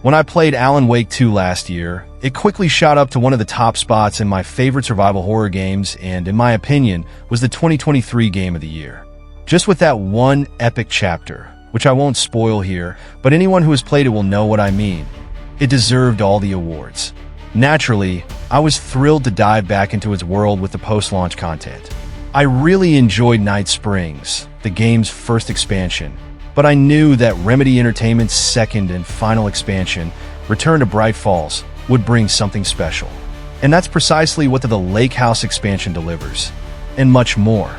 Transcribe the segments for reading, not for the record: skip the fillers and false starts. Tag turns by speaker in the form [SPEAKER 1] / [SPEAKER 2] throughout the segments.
[SPEAKER 1] When I played Alan Wake 2 last year, it quickly shot up to one of the top spots in my favorite survival horror games and, in my opinion, was the 2023 Game of the Year. Just with that one epic chapter, which I won't spoil here, but anyone who has played it will know what I mean. It deserved all the awards. Naturally, I was thrilled to dive back into its world with the post-launch content. I really enjoyed Night Springs, the game's first expansion, but I knew that Remedy Entertainment's second and final expansion, Return to Bright Falls, would bring something special. And that's precisely what the Lake House expansion delivers, and much more.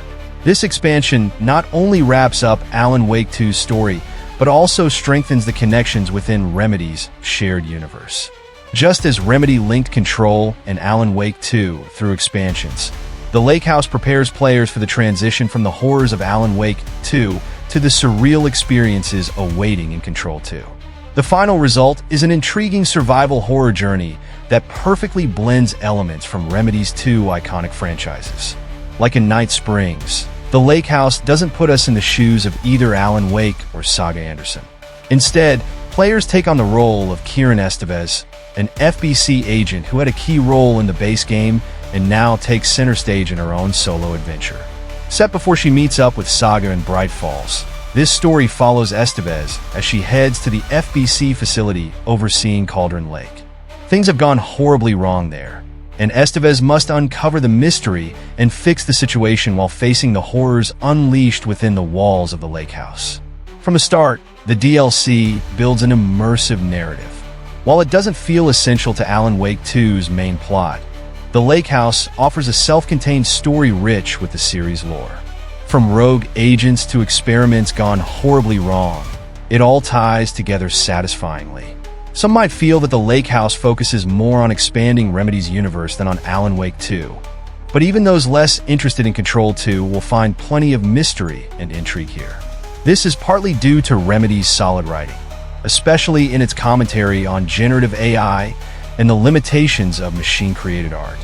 [SPEAKER 1] This expansion not only wraps up Alan Wake 2's story, but also strengthens the connections within Remedy's shared universe. Just as Remedy linked Control and Alan Wake 2 through expansions, the Lake House prepares players for the transition from the horrors of Alan Wake 2 to the surreal experiences awaiting in Control 2. The final result is an intriguing survival horror journey that perfectly blends elements from Remedy's two iconic franchises. Like in Night Springs, the Lake House doesn't put us in the shoes of either Alan Wake or Saga Anderson. Instead, players take on the role of Kieran Estevez, an FBC agent who had a key role in the base game and now takes center stage in her own solo adventure. Set before she meets up with Saga in Bright Falls, this story follows Estevez as she heads to the FBC facility overseeing Cauldron Lake. Things have gone horribly wrong there, and Estevez must uncover the mystery and fix the situation while facing the horrors unleashed within the walls of the Lake House. From the start, the DLC builds an immersive narrative. While it doesn't feel essential to Alan Wake 2's main plot, the Lake House offers a self-contained story rich with the series lore. From rogue agents to experiments gone horribly wrong, it all ties together satisfyingly. Some might feel that the Lake House focuses more on expanding Remedy's universe than on Alan Wake 2, but even those less interested in Control 2 will find plenty of mystery and intrigue here. This is partly due to Remedy's solid writing, especially in its commentary on generative AI and the limitations of machine-created art.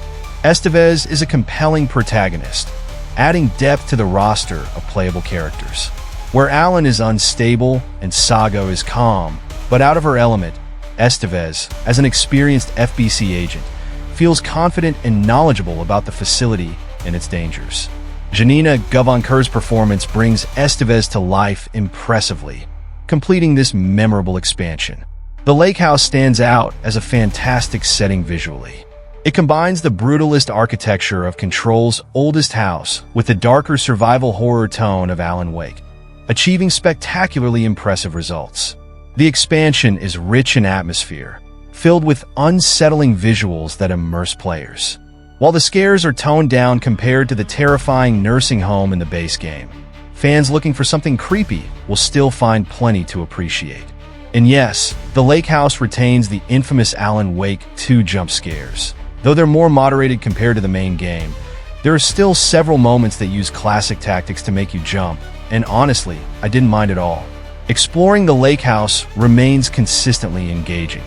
[SPEAKER 1] Estevez is a compelling protagonist, adding depth to the roster of playable characters. Where Alan is unstable and Saga is calm, but out of her element, Estevez, as an experienced FBC agent, feels confident and knowledgeable about the facility and its dangers. Janina Gavankir's performance brings Estevez to life impressively, completing this memorable expansion. The Lake House stands out as a fantastic setting visually. It combines the brutalist architecture of Control's oldest house with the darker survival horror tone of Alan Wake, achieving spectacularly impressive results. The expansion is rich in atmosphere, filled with unsettling visuals that immerse players. While the scares are toned down compared to the terrifying nursing home in the base game, fans looking for something creepy will still find plenty to appreciate. And yes, the Lake House retains the infamous Alan Wake 2 jump scares. Though they're more moderated compared to the main game, there are still several moments that use classic tactics to make you jump, and honestly, I didn't mind at all. Exploring the Lake House remains consistently engaging.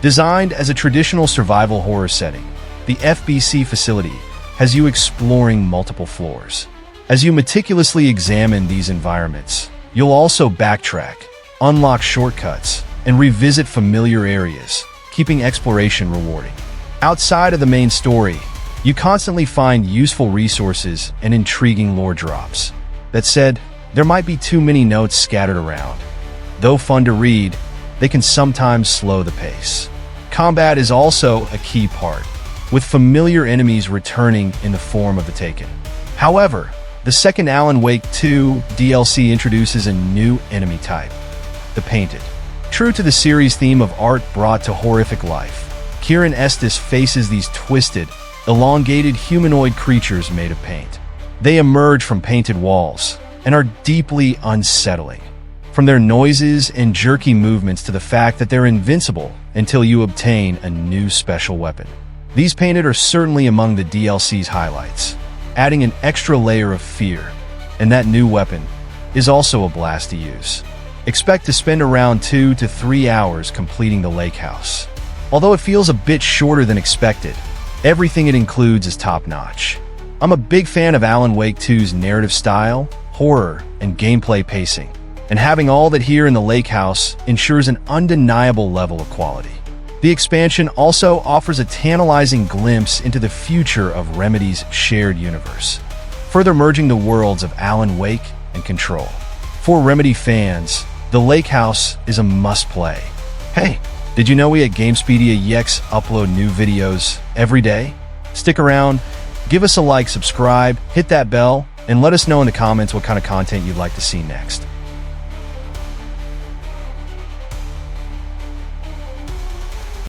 [SPEAKER 1] Designed as a traditional survival horror setting, the FBC facility has you exploring multiple floors. As you meticulously examine these environments, you'll also backtrack, unlock shortcuts, and revisit familiar areas, keeping exploration rewarding. Outside of the main story, you constantly find useful resources and intriguing lore drops. That said, there might be too many notes scattered around. Though fun to read, they can sometimes slow the pace. Combat is also a key part, with familiar enemies returning in the form of the Taken. However, the second Alan Wake 2 DLC introduces a new enemy type, the Painted. True to the series' theme of art brought to horrific life, Kieran Estes faces these twisted, elongated humanoid creatures made of paint. They emerge from painted walls and are deeply unsettling. From their noises and jerky movements to the fact that they're invincible until you obtain a new special weapon. These Painted are certainly among the DLC's highlights, adding an extra layer of fear, and that new weapon is also a blast to use. Expect to spend around 2 to 3 hours completing the Lake House. Although it feels a bit shorter than expected, everything it includes is top-notch. I'm a big fan of Alan Wake 2's narrative style, horror, and gameplay pacing, and having all that here in the lake house ensures an undeniable level of quality. The expansion also offers a tantalizing glimpse into the future of Remedy's shared universe, further merging the worlds of Alan Wake and Control. For Remedy fans, the lake house is a must-play. Hey, did you know we at Gamespedia EX upload new videos every day? Stick around, give us a like, subscribe, hit that bell, and let us know in the comments what kind of content you'd like to see next.